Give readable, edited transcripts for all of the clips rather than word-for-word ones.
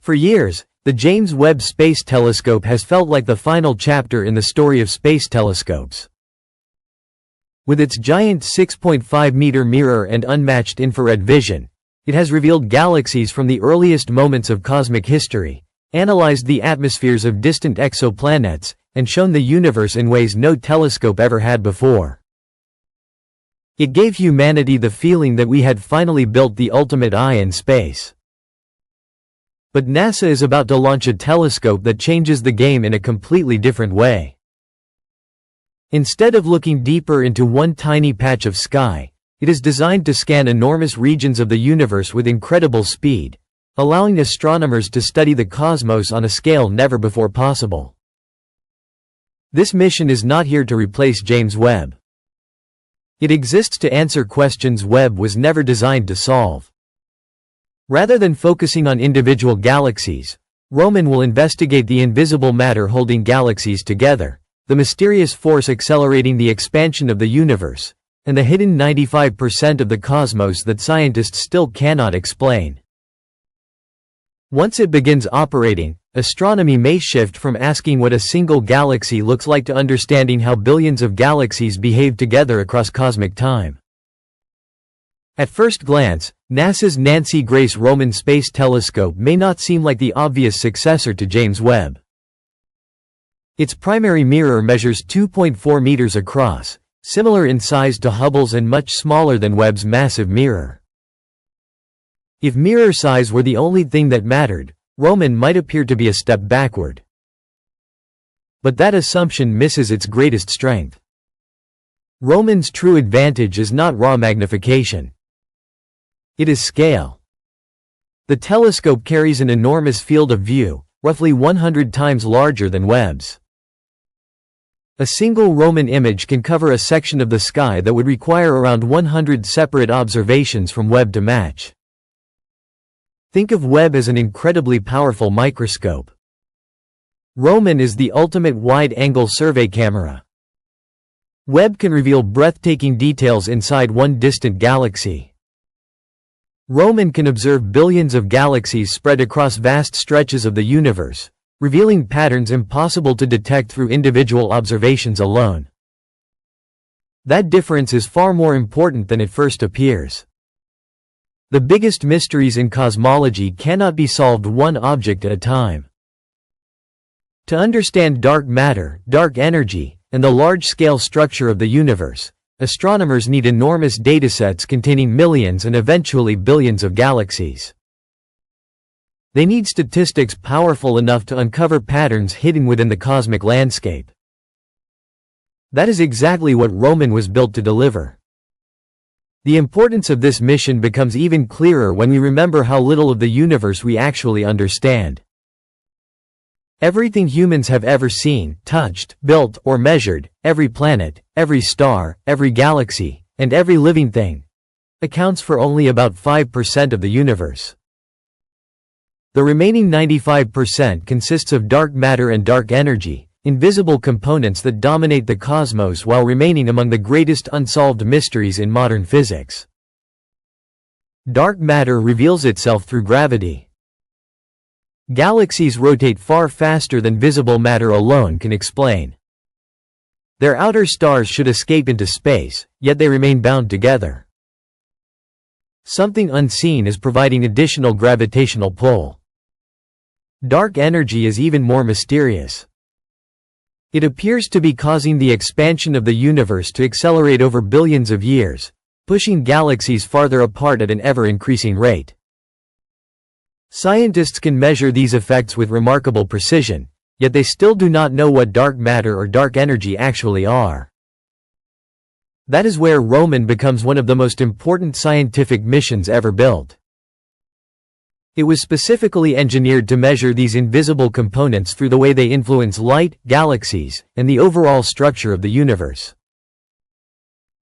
For years, the James Webb Space Telescope has felt like the final chapter in the story of space telescopes. With its giant 6.5-meter mirror and unmatched infrared vision, it has revealed galaxies from the earliest moments of cosmic history, analyzed the atmospheres of distant exoplanets, and shown the universe in ways no telescope ever had before. It gave humanity the feeling that we had finally built the ultimate eye in space. But NASA is about to launch a telescope that changes the game in a completely different way. Instead of looking deeper into one tiny patch of sky, it is designed to scan enormous regions of the universe with incredible speed, allowing astronomers to study the cosmos on a scale never before possible. This mission is not here to replace James Webb. It exists to answer questions Webb was never designed to solve. Rather than focusing on individual galaxies, Roman will investigate the invisible matter holding galaxies together, the mysterious force accelerating the expansion of the universe, and the hidden 95% of the cosmos that scientists still cannot explain. Once it begins operating, astronomy may shift from asking what a single galaxy looks like to understanding how billions of galaxies behave together across cosmic time. At first glance, NASA's Nancy Grace Roman Space Telescope may not seem like the obvious successor to James Webb. Its primary mirror measures 2.4 meters across, similar in size to Hubble's and much smaller than Webb's massive mirror. If mirror size were the only thing that mattered, Roman might appear to be a step backward. But that assumption misses its greatest strength. Roman's true advantage is not raw magnification. It is scale. The telescope carries an enormous field of view, roughly 100 times larger than Webb's. A single Roman image can cover a section of the sky that would require around 100 separate observations from Webb to match. Think of Webb as an incredibly powerful microscope. Roman is the ultimate wide-angle survey camera. Webb can reveal breathtaking details inside one distant galaxy. Roman can observe billions of galaxies spread across vast stretches of the universe, revealing patterns impossible to detect through individual observations alone. That difference is far more important than it first appears. The biggest mysteries in cosmology cannot be solved one object at a time. To understand dark matter, dark energy, and the large-scale structure of the universe, astronomers need enormous datasets containing millions and eventually billions of galaxies. They need statistics powerful enough to uncover patterns hidden within the cosmic landscape. That is exactly what Roman was built to deliver. The importance of this mission becomes even clearer when we remember how little of the universe we actually understand. Everything humans have ever seen, touched, built, or measured, every planet, every star, every galaxy, and every living thing, accounts for only about 5% of the universe. The remaining 95% consists of dark matter and dark energy, invisible components that dominate the cosmos while remaining among the greatest unsolved mysteries in modern physics. Dark matter reveals itself through gravity. Galaxies rotate far faster than visible matter alone can explain. Their outer stars should escape into space, yet they remain bound together. Something unseen is providing additional gravitational pull. Dark energy is even more mysterious. It appears to be causing the expansion of the universe to accelerate over billions of years, pushing galaxies farther apart at an ever-increasing rate. Scientists can measure these effects with remarkable precision, yet they still do not know what dark matter or dark energy actually are. That is where Roman becomes one of the most important scientific missions ever built. It was specifically engineered to measure these invisible components through the way they influence light, galaxies, and the overall structure of the universe.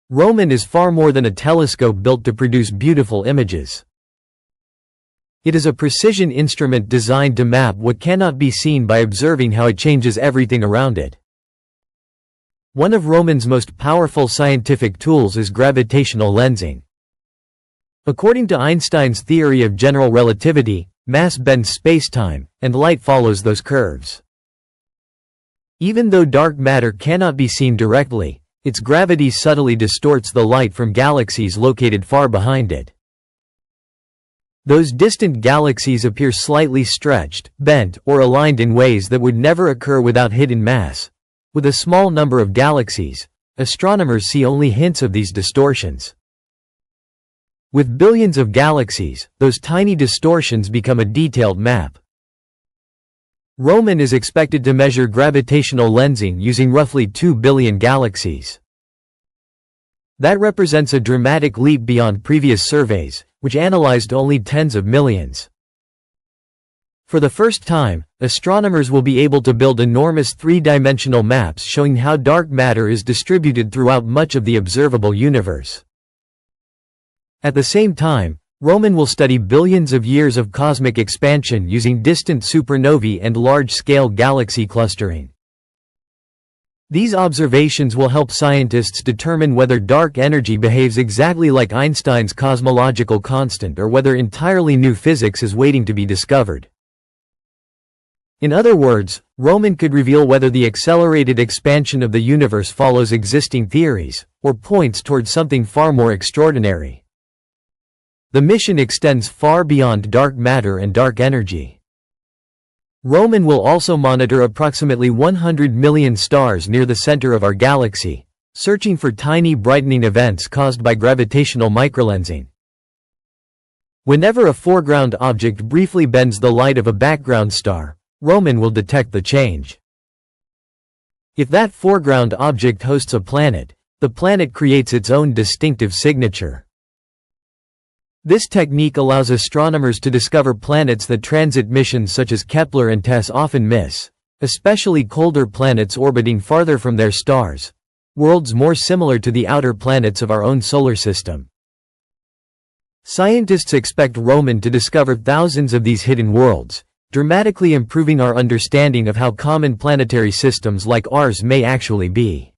Roman is far more than a telescope built to produce beautiful images. It is a precision instrument designed to map what cannot be seen by observing how it changes everything around it. One of Roman's most powerful scientific tools is gravitational lensing. According to Einstein's theory of general relativity, mass bends spacetime, and light follows those curves. Even though dark matter cannot be seen directly, its gravity subtly distorts the light from galaxies located far behind it. Those distant galaxies appear slightly stretched, bent, or aligned in ways that would never occur without hidden mass. With a small number of galaxies, astronomers see only hints of these distortions. With billions of galaxies, those tiny distortions become a detailed map. Roman is expected to measure gravitational lensing using roughly 2 billion galaxies. That represents a dramatic leap beyond previous surveys, which analyzed only tens of millions. For the first time, astronomers will be able to build enormous three-dimensional maps showing how dark matter is distributed throughout much of the observable universe. At the same time, Roman will study billions of years of cosmic expansion using distant supernovae and large-scale galaxy clustering. These observations will help scientists determine whether dark energy behaves exactly like Einstein's cosmological constant or whether entirely new physics is waiting to be discovered. In other words, Roman could reveal whether the accelerated expansion of the universe follows existing theories, or points towards something far more extraordinary. The mission extends far beyond dark matter and dark energy. Roman will also monitor approximately 100 million stars near the center of our galaxy, searching for tiny brightening events caused by gravitational microlensing. Whenever a foreground object briefly bends the light of a background star, Roman will detect the change. If that foreground object hosts a planet, the planet creates its own distinctive signature. This technique allows astronomers to discover planets that transit missions such as Kepler and TESS often miss, especially colder planets orbiting farther from their stars, worlds more similar to the outer planets of our own solar system. Scientists expect Roman to discover thousands of these hidden worlds, dramatically improving our understanding of how common planetary systems like ours may actually be.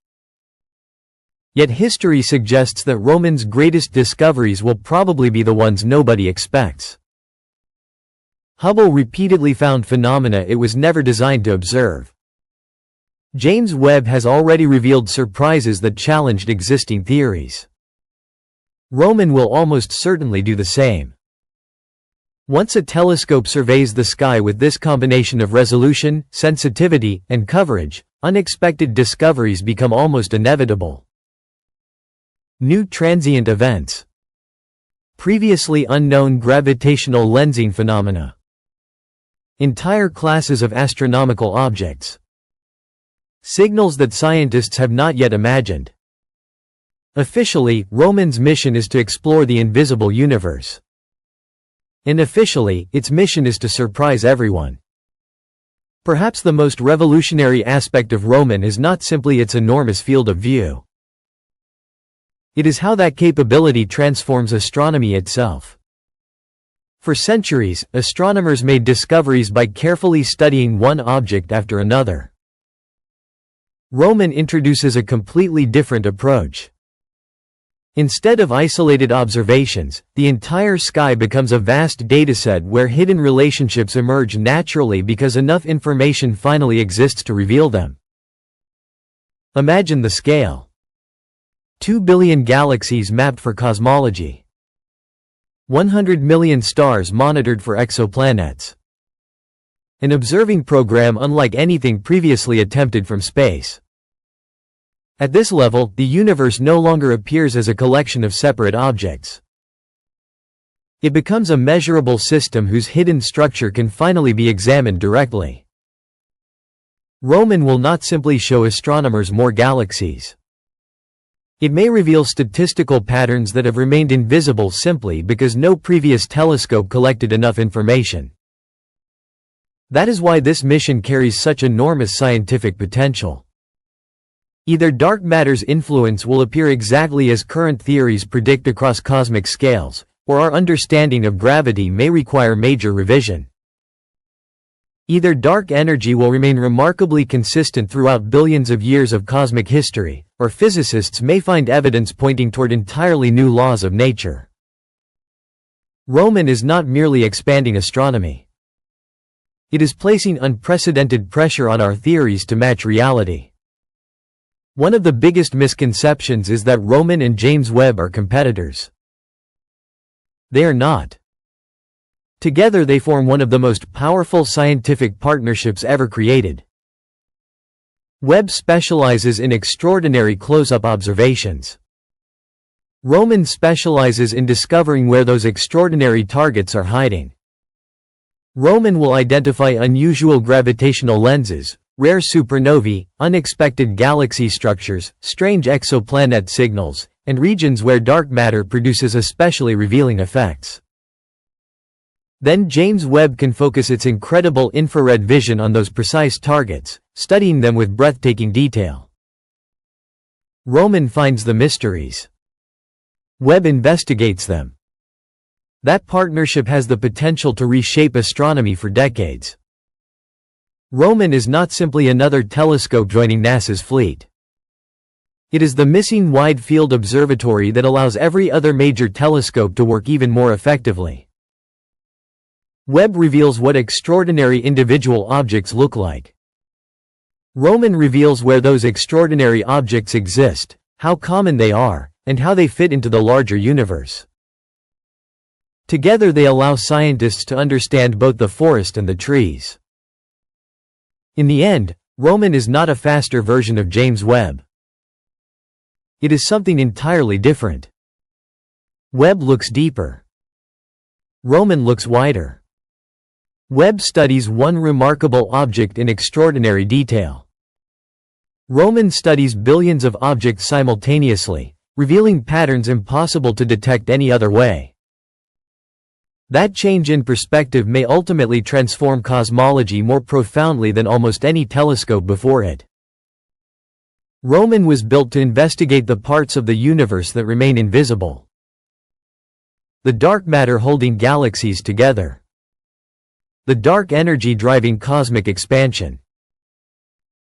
Yet history suggests that Roman's greatest discoveries will probably be the ones nobody expects. Hubble repeatedly found phenomena it was never designed to observe. James Webb has already revealed surprises that challenged existing theories. Roman will almost certainly do the same. Once a telescope surveys the sky with this combination of resolution, sensitivity, and coverage, unexpected discoveries become almost inevitable. New transient events. Previously unknown gravitational lensing phenomena. Entire classes of astronomical objects. Signals that scientists have not yet imagined. Officially, Roman's mission is to explore the invisible universe. Unofficially, its mission is to surprise everyone. Perhaps the most revolutionary aspect of Roman is not simply its enormous field of view. It is how that capability transforms astronomy itself. For centuries, astronomers made discoveries by carefully studying one object after another. Roman introduces a completely different approach. Instead of isolated observations, the entire sky becomes a vast dataset where hidden relationships emerge naturally because enough information finally exists to reveal them. Imagine the scale. 2 billion galaxies mapped for cosmology. 100 million stars monitored for exoplanets. An observing program unlike anything previously attempted from space. At this level, the universe no longer appears as a collection of separate objects. It becomes a measurable system whose hidden structure can finally be examined directly. Roman will not simply show astronomers more galaxies. It may reveal statistical patterns that have remained invisible simply because no previous telescope collected enough information. That is why this mission carries such enormous scientific potential. Either dark matter's influence will appear exactly as current theories predict across cosmic scales, or our understanding of gravity may require major revision. Either dark energy will remain remarkably consistent throughout billions of years of cosmic history, or physicists may find evidence pointing toward entirely new laws of nature. Roman is not merely expanding astronomy. It is placing unprecedented pressure on our theories to match reality. One of the biggest misconceptions is that Roman and James Webb are competitors. They are not. Together they form one of the most powerful scientific partnerships ever created. Webb specializes in extraordinary close-up observations. Roman specializes in discovering where those extraordinary targets are hiding. Roman will identify unusual gravitational lenses, rare supernovae, unexpected galaxy structures, strange exoplanet signals, and regions where dark matter produces especially revealing effects. Then James Webb can focus its incredible infrared vision on those precise targets, studying them with breathtaking detail. Roman finds the mysteries. Webb investigates them. That partnership has the potential to reshape astronomy for decades. Roman is not simply another telescope joining NASA's fleet. It is the missing wide-field observatory that allows every other major telescope to work even more effectively. Webb reveals what extraordinary individual objects look like. Roman reveals where those extraordinary objects exist, how common they are, and how they fit into the larger universe. Together they allow scientists to understand both the forest and the trees. In the end, Roman is not a faster version of James Webb. It is something entirely different. Webb looks deeper. Roman looks wider. Webb studies one remarkable object in extraordinary detail. Roman studies billions of objects simultaneously, revealing patterns impossible to detect any other way. That change in perspective may ultimately transform cosmology more profoundly than almost any telescope before it. Roman was built to investigate the parts of the universe that remain invisible. The dark matter holding galaxies together. The dark energy driving cosmic expansion.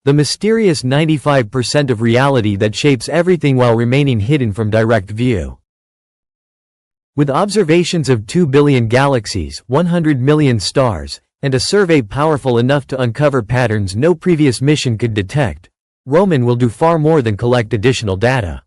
The mysterious 95% of reality that shapes everything while remaining hidden from direct view. With observations of 2 billion galaxies, 100 million stars, and a survey powerful enough to uncover patterns no previous mission could detect, Roman will do far more than collect additional data.